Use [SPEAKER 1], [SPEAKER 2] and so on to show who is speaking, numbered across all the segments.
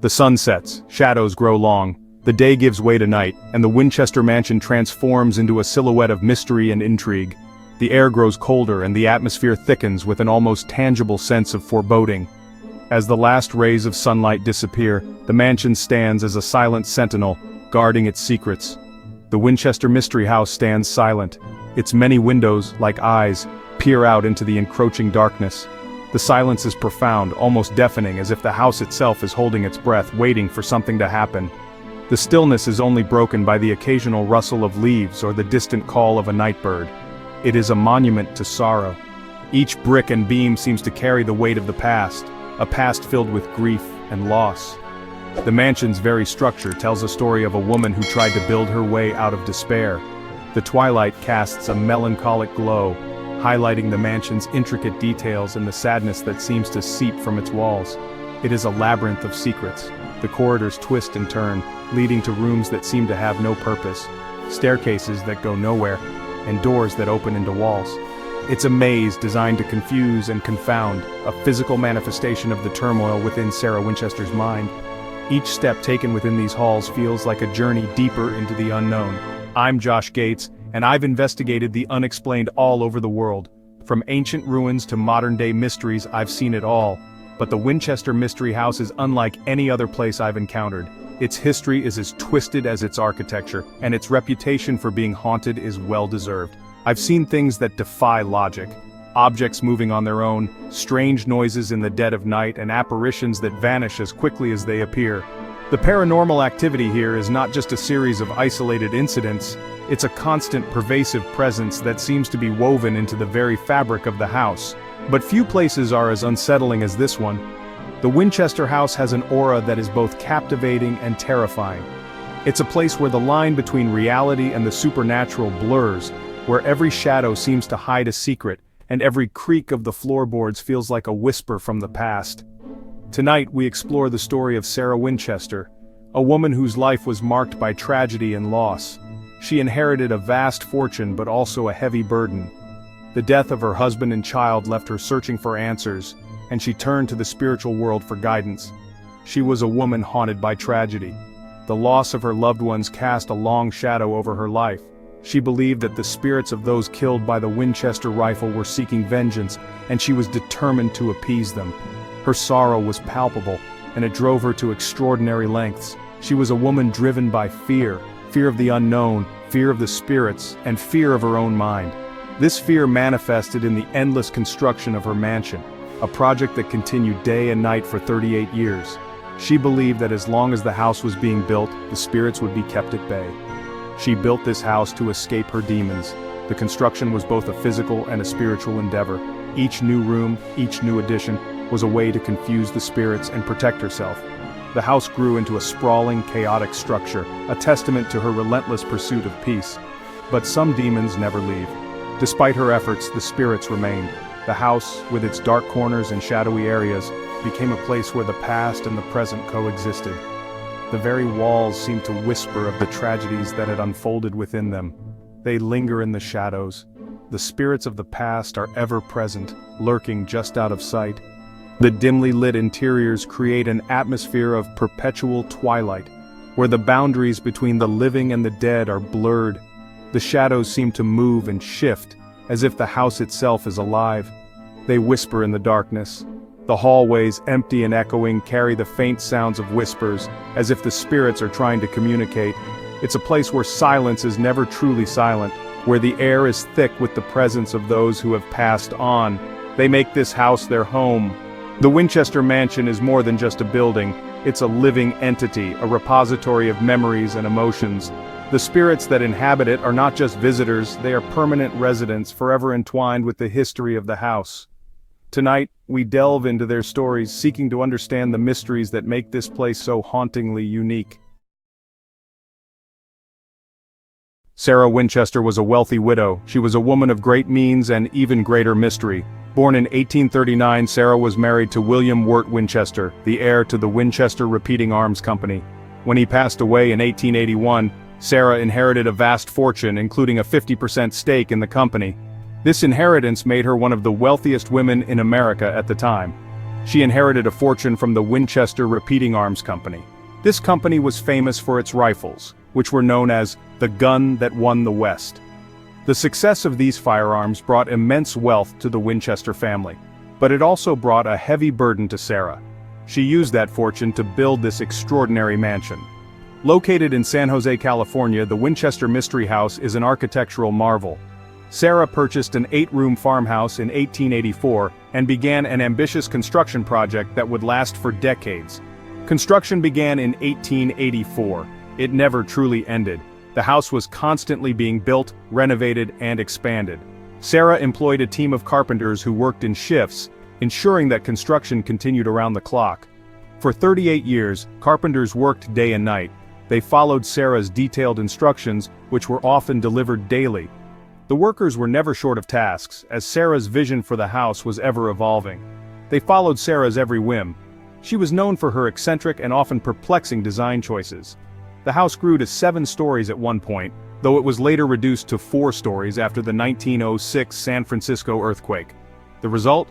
[SPEAKER 1] The sun sets, shadows grow long, the day gives way to night, and the Winchester mansion transforms into a silhouette of mystery and intrigue. The air grows colder and the atmosphere thickens with an almost tangible sense of foreboding. As the last rays of sunlight disappear, the mansion stands as a silent sentinel, guarding its secrets. The Winchester Mystery House stands silent. Its many windows, like eyes, peer out into the encroaching darkness. The silence is profound, almost deafening, as if the house itself is holding its breath, waiting for something to happen. The stillness is only broken by the occasional rustle of leaves or the distant call of a night bird. It is a monument to sorrow. Each brick and beam seems to carry the weight of the past, a past filled with grief and loss. The mansion's very structure tells a story of a woman who tried to build her way out of despair. The twilight casts a melancholic glow, highlighting the mansion's intricate details and the sadness that seems to seep from its walls. It is a labyrinth of secrets. The corridors twist and turn, leading to rooms that seem to have no purpose, staircases that go nowhere, and doors that open into walls. It's a maze designed to confuse and confound, a physical manifestation of the turmoil within Sarah Winchester's mind. Each step taken within these halls feels like a journey deeper into the unknown. I'm Josh Gates, and I've investigated the unexplained all over the world. From ancient ruins to modern-day mysteries, I've seen it all. But the Winchester Mystery House is unlike any other place I've encountered. Its history is as twisted as its architecture, and its reputation for being haunted is well-deserved. I've seen things that defy logic. Objects moving on their own, strange noises in the dead of night, and apparitions that vanish as quickly as they appear. The paranormal activity here is not just a series of isolated incidents, it's a constant, pervasive presence that seems to be woven into the very fabric of the house. But few places are as unsettling as this one. The Winchester House has an aura that is both captivating and terrifying. It's a place where the line between reality and the supernatural blurs, where every shadow seems to hide a secret, and every creak of the floorboards feels like a whisper from the past. Tonight we explore the story of Sarah Winchester, a woman whose life was marked by tragedy and loss. She inherited a vast fortune but also a heavy burden. The death of her husband and child left her searching for answers, and she turned to the spiritual world for guidance. She was a woman haunted by tragedy. The loss of her loved ones cast a long shadow over her life. She believed that the spirits of those killed by the Winchester rifle were seeking vengeance, and she was determined to appease them. Her sorrow was palpable, and it drove her to extraordinary lengths. She was a woman driven by fear of the unknown, fear of the spirits, and fear of her own mind. This fear manifested in the endless construction of her mansion, a project that continued day and night for 38 years. She believed that as long as the house was being built, the spirits would be kept at bay. She built this house to escape her demons. The construction was both a physical and a spiritual endeavor. Each new room, each new addition, was a way to confuse the spirits and protect herself. The house grew into a sprawling, chaotic structure, a testament to her relentless pursuit of peace. But some demons never leave. Despite her efforts, the spirits remained. The house, with its dark corners and shadowy areas, became a place where the past and the present coexisted. The very walls seemed to whisper of the tragedies that had unfolded within them. They linger in the shadows. The spirits of the past are ever present, lurking just out of sight. The dimly lit interiors create an atmosphere of perpetual twilight, where the boundaries between the living and the dead are blurred. The shadows seem to move and shift, as if the house itself is alive. They whisper in the darkness. The hallways, empty and echoing, carry the faint sounds of whispers, as if the spirits are trying to communicate. It's a place where silence is never truly silent, where the air is thick with the presence of those who have passed on. They make this house their home. The Winchester Mansion is more than just a building. It's a living entity, a repository of memories and emotions. The spirits that inhabit it are not just visitors, they are permanent residents, forever entwined with the history of the house. Tonight, we delve into their stories, seeking to understand the mysteries that make this place so hauntingly unique. Sarah Winchester was a wealthy widow. She was a woman of great means and even greater mystery. Born in 1839, Sarah was married to William Wirt Winchester, the heir to the Winchester Repeating Arms Company. When he passed away in 1881, Sarah inherited a vast fortune, including a 50% stake in the company. This inheritance made her one of the wealthiest women in America at the time. She inherited a fortune from the Winchester Repeating Arms Company. This company was famous for its rifles, which were known as the gun that won the West. The success of these firearms brought immense wealth to the Winchester family, but it also brought a heavy burden to Sarah. She used that fortune to build this extraordinary mansion. Located in San Jose, California, the Winchester Mystery House is an architectural marvel. Sarah purchased an 8-room farmhouse in 1884 and began an ambitious construction project that would last for decades. Construction began in 1884. It never truly ended. The house was constantly being built, renovated, and expanded. Sarah employed a team of carpenters who worked in shifts, ensuring that construction continued around the clock. For 38 years, carpenters worked day and night. They followed Sarah's detailed instructions, which were often delivered daily. The workers were never short of tasks, as Sarah's vision for the house was ever evolving. They followed Sarah's every whim. She was known for her eccentric and often perplexing design choices. The house grew to 7 stories at one point, though it was later reduced to 4 stories after the 1906 San Francisco earthquake. The result?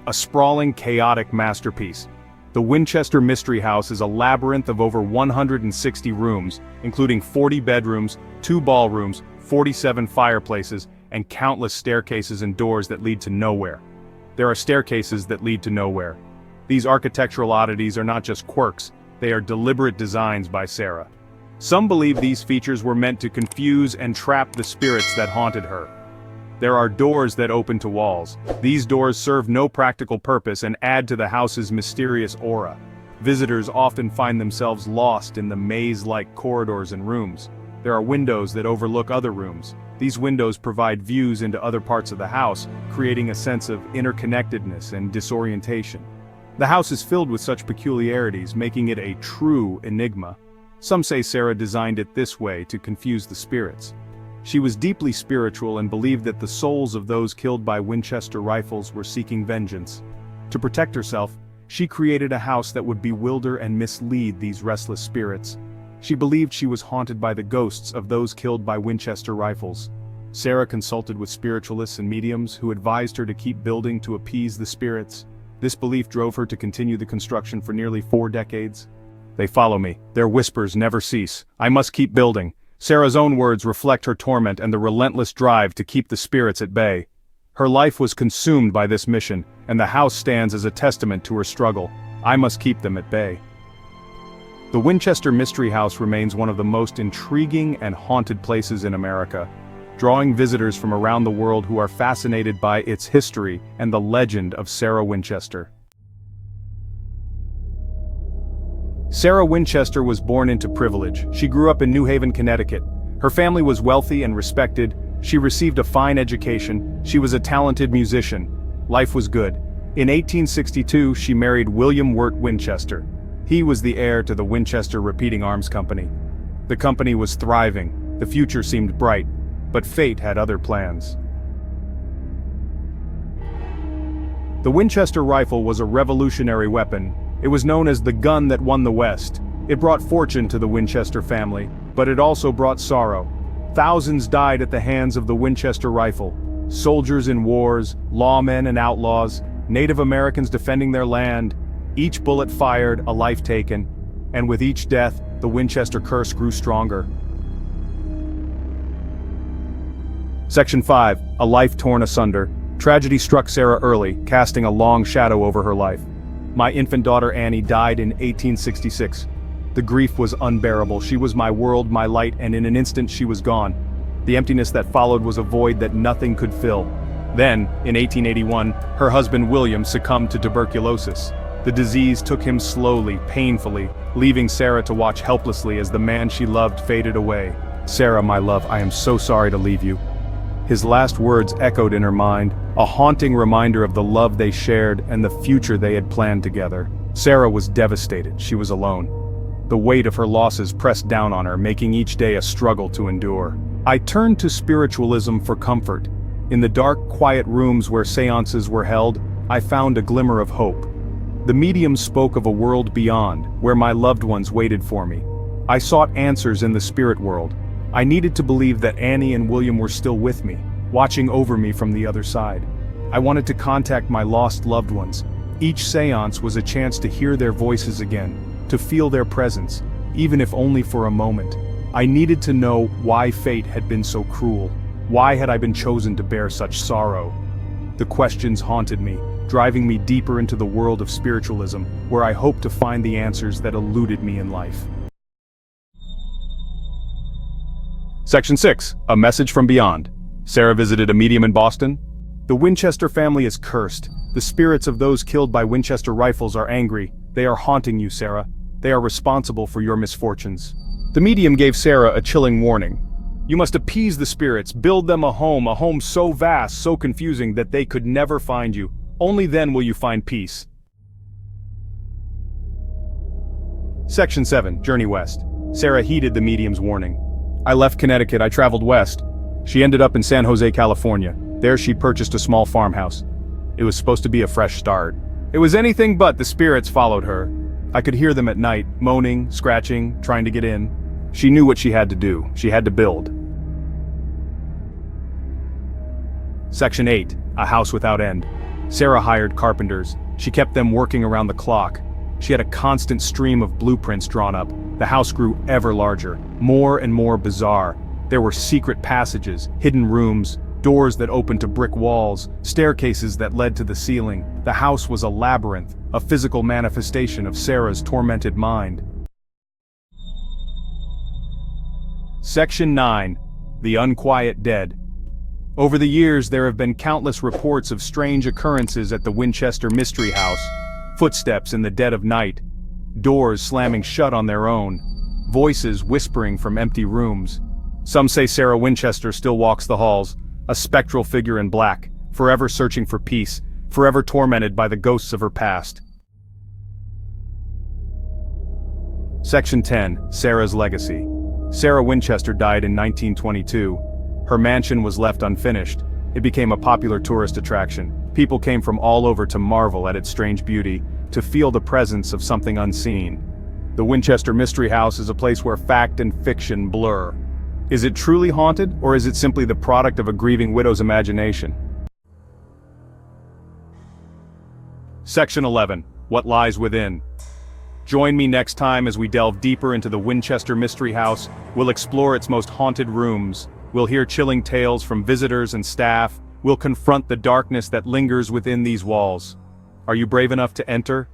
[SPEAKER 1] A sprawling, chaotic masterpiece. The Winchester Mystery House is a labyrinth of over 160 rooms, including 40 bedrooms, 2 ballrooms, 47 fireplaces, and countless staircases and doors that lead to nowhere. There are staircases that lead to nowhere. These architectural oddities are not just quirks, they are deliberate designs by Sarah. Some believe these features were meant to confuse and trap the spirits that haunted her. There are doors that open to walls. These doors serve no practical purpose and add to the house's mysterious aura. Visitors often find themselves lost in the maze-like corridors and rooms. There are windows that overlook other rooms. These windows provide views into other parts of the house, creating a sense of interconnectedness and disorientation. The house is filled with such peculiarities, making it a true enigma. Some say Sarah designed it this way to confuse the spirits. She was deeply spiritual and believed that the souls of those killed by Winchester rifles were seeking vengeance. To protect herself, she created a house that would bewilder and mislead these restless spirits. She believed she was haunted by the ghosts of those killed by Winchester rifles. Sarah consulted with spiritualists and mediums who advised her to keep building to appease the spirits. This belief drove her to continue the construction for nearly 4 decades. They follow me. Their whispers never cease. I must keep building. Sarah's own words reflect her torment and the relentless drive to keep the spirits at bay. Her life was consumed by this mission, and the house stands as a testament to her struggle. I must keep them at bay. The Winchester Mystery House remains one of the most intriguing and haunted places in America, drawing visitors from around the world who are fascinated by its history and the legend of Sarah Winchester. Sarah Winchester was born into privilege. She grew up in New Haven, Connecticut. Her family was wealthy and respected. She received a fine education. She was a talented musician. Life was good. In 1862, she married William Wirt Winchester. He was the heir to the Winchester Repeating Arms Company. The company was thriving. The future seemed bright, but fate had other plans. The Winchester rifle was a revolutionary weapon. It was known as the gun that won the West. It brought fortune to the Winchester family, but it also brought sorrow. Thousands died at the hands of the Winchester rifle. Soldiers in wars, lawmen and outlaws, Native Americans defending their land. Each bullet fired, a life taken. And with each death, the Winchester curse grew stronger. Section 5. A life torn asunder. Tragedy struck Sarah early, casting a long shadow over her life. My infant daughter Annie died in 1866. The grief was unbearable. She was my world, my light, and in an instant she was gone. The emptiness that followed was a void that nothing could fill. Then, in 1881, her husband William succumbed to tuberculosis. The disease took him slowly, painfully, leaving Sarah to watch helplessly as the man she loved faded away. "Sarah, my love, I am so sorry to leave you." His last words echoed in her mind, a haunting reminder of the love they shared and the future they had planned together. Sarah was devastated. She was alone. The weight of her losses pressed down on her, making each day a struggle to endure. I turned to spiritualism for comfort. In the dark, quiet rooms where seances were held, I found a glimmer of hope. The mediums spoke of a world beyond, where my loved ones waited for me. I sought answers in the spirit world. I needed to believe that Annie and William were still with me, watching over me from the other side. I wanted to contact my lost loved ones. Each seance was a chance to hear their voices again, to feel their presence, even if only for a moment. I needed to know why fate had been so cruel. Why had I been chosen to bear such sorrow? The questions haunted me, driving me deeper into the world of spiritualism, where I hoped to find the answers that eluded me in life. Section 6. A Message from Beyond. Sarah visited a medium in Boston. The Winchester family is cursed. The spirits of those killed by Winchester rifles are angry. They are haunting you, Sarah. They are responsible for your misfortunes. The medium gave Sarah a chilling warning. You must appease the spirits, build them a home so vast, so confusing that they could never find you. Only then will you find peace. Section 7. Journey West. Sarah heeded the medium's warning. I left Connecticut, I traveled west. She ended up in San Jose, California. There she purchased a small farmhouse. It was supposed to be a fresh start. It was anything but. The spirits followed her. I could hear them at night, moaning, scratching, trying to get in. She knew what she had to do. She had to build. Section 8. A House Without End. Sarah hired carpenters. She kept them working around the clock. She had a constant stream of blueprints drawn up. The house grew ever larger, more and more bizarre. There were secret passages, hidden rooms, doors that opened to brick walls, staircases that led to the ceiling. The house was a labyrinth, a physical manifestation of Sarah's tormented mind. Section 9. The Unquiet Dead. Over the years there have been countless reports of strange occurrences at the Winchester Mystery House. Footsteps in the dead of night, doors slamming shut on their own, voices whispering from empty rooms. Some say Sarah Winchester still walks the halls, a spectral figure in black, forever searching for peace, forever tormented by the ghosts of her past. Section 10. Sarah's Legacy. Sarah Winchester died in 1922. Her mansion was left unfinished. It became a popular tourist attraction. People came from all over to marvel at its strange beauty, to feel the presence of something unseen. The Winchester Mystery House is a place where fact and fiction blur. Is it truly haunted, or is it simply the product of a grieving widow's imagination? Section 11. What Lies Within. Join me next time as we delve deeper into the Winchester Mystery House. We'll explore its most haunted rooms. We'll hear chilling tales from visitors and staff. We'll confront the darkness that lingers within these walls. Are you brave enough to enter?